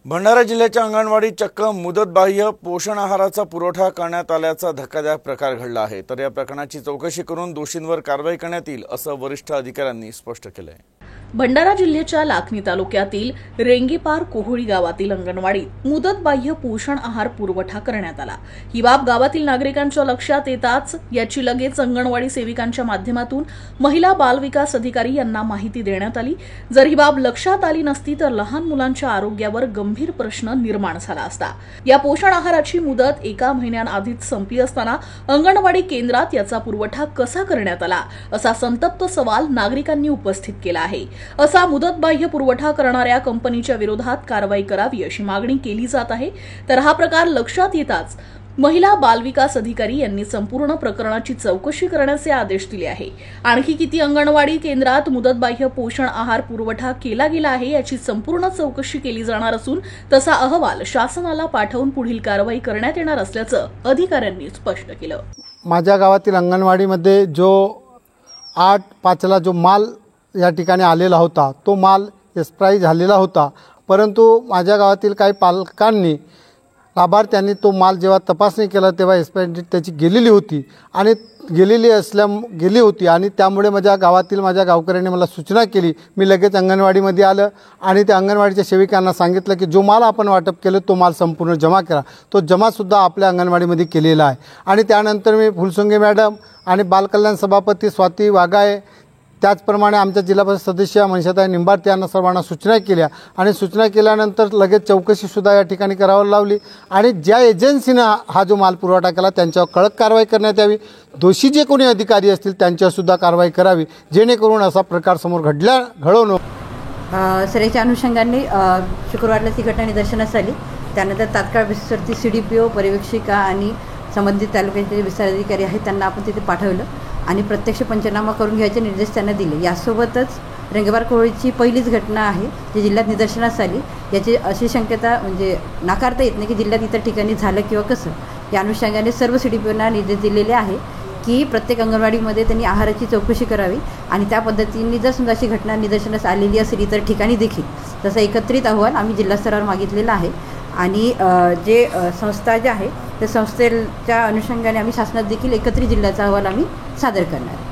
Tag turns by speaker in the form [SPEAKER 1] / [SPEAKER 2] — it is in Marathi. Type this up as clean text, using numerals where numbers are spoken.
[SPEAKER 1] भंडारा जिल्ह्याच्या अंगणवाडीत चक्क मुदतबाह्य पोषण आहाराचा पुरवठा करण्यात आल्याचा धक्कादायक प्रकार घडला आहे। तर या प्रकरणाची चौकशी करून दोषींवर कारवाई करण्यात येईल असं वरिष्ठ अधिकाऱ्यांनी स्पष्ट केलंय।
[SPEAKER 2] भंडारा जिल्ह्याच्या लाखनी तालुक्यातील रेंगेपार कोहळी गावातील अंगणवाडीत मुदतबाह्य पोषण आहार पुरवठा करण्यात आला। ही बाब गावातील नागरिकांच्या लक्षात येताच याची लगेच अंगणवाडी सेविकांच्या माध्यमातून महिला बाल विकास अधिकारी यांना माहिती देण्यात आली। जर ही बाब लक्षात आली नसती तर लहान मुलांच्या आरोग्यावर गंभीर प्रश्न निर्माण झाला असता। या पोषण आहाराची मुदत 1 महिन्याआधीच संपली असताना अंगणवाडी केंद्रात याचा पुरवठा कसा करण्यात आला असा संतप्त सवाल नागरिकांनी उपस्थित केला आहे। असा मुदतबाह्य पुरवठा करणाऱ्या कंपनीच्या विरोधात कारवाई करावी अशी मागणी केली जात आहे। तर हा प्रकार लक्षात येताच महिला बालविकास अधिकारी यांनी संपूर्ण प्रकरणाची चौकशी करण्याचे आदेश दिले आहे। आणखी किती अंगणवाडी केंद्रात मुदतबाह्य पोषण आहार पुरवठा केला गेला आहे याची संपूर्ण चौकशी केली जाणार असून तसा अहवाल शासनाला पाठवून पुढील कारवाई करण्यात येणार असल्याचं अधिकाऱ्यांनी स्पष्ट केलं।
[SPEAKER 3] माझ्या गावातील अंगणवाडीमध्ये जो 8/5ला जो माल या ठिकाणी आलेला होता तो माल एक्सपायरी झालेला होता, परंतु माझ्या गावातील काही पालकांनी लाभार्थ्यांनी तो माल जेव्हा तपासणी केला तेव्हा एक्सपायरी डेट त्याची गेलेली होती आणि त्यामुळे माझ्या गावातील माझ्या गावकऱ्यांनी मला सूचना केली। मी लगेच अंगणवाडीमध्ये आलं आणि त्या अंगणवाडीच्या सेविकांना सांगितलं की जो माल आपण वाटप केलं तो माल संपूर्ण जमा करा। तो जमासुद्धा आपल्या अंगणवाडीमध्ये केलेला आहे आणि त्यानंतर मी फुलसुंगे मॅडम आणि बालकल्याण सभापती स्वाती वाघाळे त्याचप्रमाणे आमच्या जिल्हा परिषद सदस्य मनशाताई निंबाळकर यांना सर्वांना सूचना केल्या आणि सूचना केल्यानंतर लगेच चौकशीसुद्धा या ठिकाणी करावी लावली आणि ज्या एजन्सीनं हा जो माल पुरवठा केला त्यांच्यावर कडक कारवाई करण्यात यावी। दोषी जे कोणी अधिकारी असतील त्यांच्यावरसुद्धा कारवाई करावी जेणेकरून असा प्रकार समोर घडवू नये।
[SPEAKER 4] सरेच्या अनुषंगाने शुक्रवारला ती घटना निदर्शनास आली। त्यानंतर तात्काळ बेसिसवरती CDPO पर्यवेक्षिका आणि संबंधित तालुक्याचे विस्तार अधिकारी आहेत त्यांना आपण तिथे पाठवलं आणि प्रत्यक्ष पंचनामा करून घ्यायचे निर्देश त्यांना दिले। यासोबतच रेंगेपार कोहळीची पहिलीच घटना आहे जी जिल्ह्यात निदर्शनास आली। याची अशी शक्यता म्हणजे नाकारता येत नाही की जिल्ह्यात इतर ठिकाणी झालं किंवा कसं। या अनुषंगाने सर्व CDPOंना निर्देश दिलेले आहे की प्रत्येक अंगणवाडीमध्ये त्यांनी आहाराची चौकशी करावी आणि त्या पद्धतीने जर समजा अशी घटना निदर्शनास आलेली असेल इतर ठिकाणी देखील तसा एकत्रित अहवाल आम्ही जिल्हा स्तरावर मागितलेला आहे आणि जे संस्था जे आहे त्या संस्थेच्या अनुषंगाने आम्ही शासनात देखील एकत्रित जिल्ह्याचा अहवाल आम्ही सादर करणार आहे।